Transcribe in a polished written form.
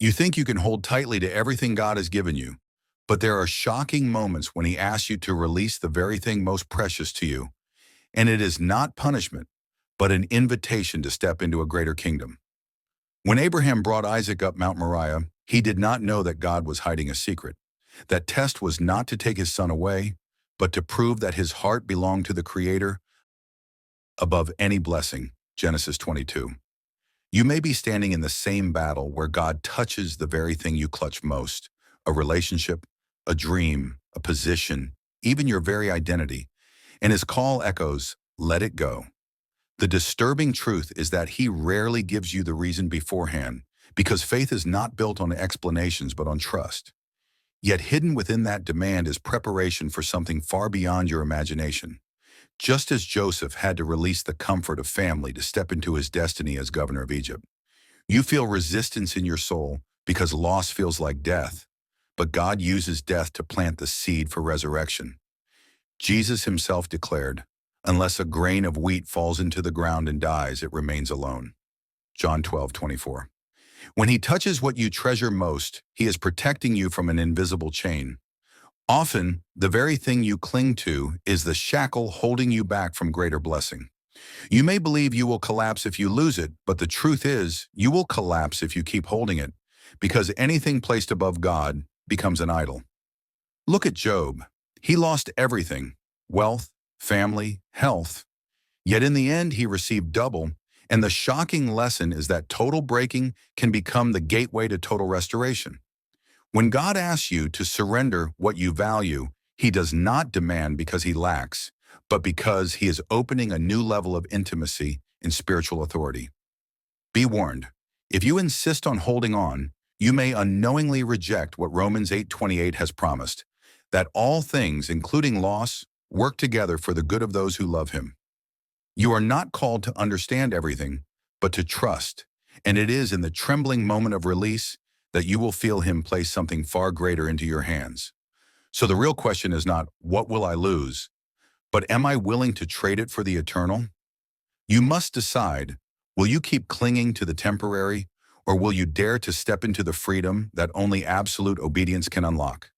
You think you can hold tightly to everything God has given you, but there are shocking moments when He asks you to release the very thing most precious to you. And it is not punishment, but an invitation to step into a greater kingdom. When Abraham brought Isaac up Mount Moriah, he did not know that God was hiding a secret. That test was not to take his son away, but to prove that his heart belonged to the Creator above any blessing. Genesis 22. You may be standing in the same battle where God touches the very thing you clutch most, a relationship, a dream, a position, even your very identity, and His call echoes, let it go. The disturbing truth is that He rarely gives you the reason beforehand, because faith is not built on explanations but on trust. Yet hidden within that demand is preparation for something far beyond your imagination. Just as Joseph had to release the comfort of family to step into his destiny as governor of Egypt, you feel resistance in your soul because loss feels like death, but God uses death to plant the seed for resurrection. Jesus Himself declared, unless a grain of wheat falls into the ground and dies, it remains alone. John 12:24. When He touches what you treasure most, He is protecting you from an invisible chain. Often, the very thing you cling to is the shackle holding you back from greater blessing. You may believe you will collapse if you lose it, but the truth is, you will collapse if you keep holding it, because anything placed above God becomes an idol. Look at Job. He lost everything: wealth, family, health. Yet in the end, he received double, and the shocking lesson is that total breaking can become the gateway to total restoration. When God asks you to surrender what you value, He does not demand because He lacks, but because He is opening a new level of intimacy and spiritual authority. Be warned, if you insist on holding on, you may unknowingly reject what Romans 8:28 has promised, that all things, including loss, work together for the good of those who love Him. You are not called to understand everything, but to trust, and it is in the trembling moment of release that you will feel Him place something far greater into your hands. So the real question is not, what will I lose? But am I willing to trade it for the eternal? You must decide, will you keep clinging to the temporary, or will you dare to step into the freedom that only absolute obedience can unlock?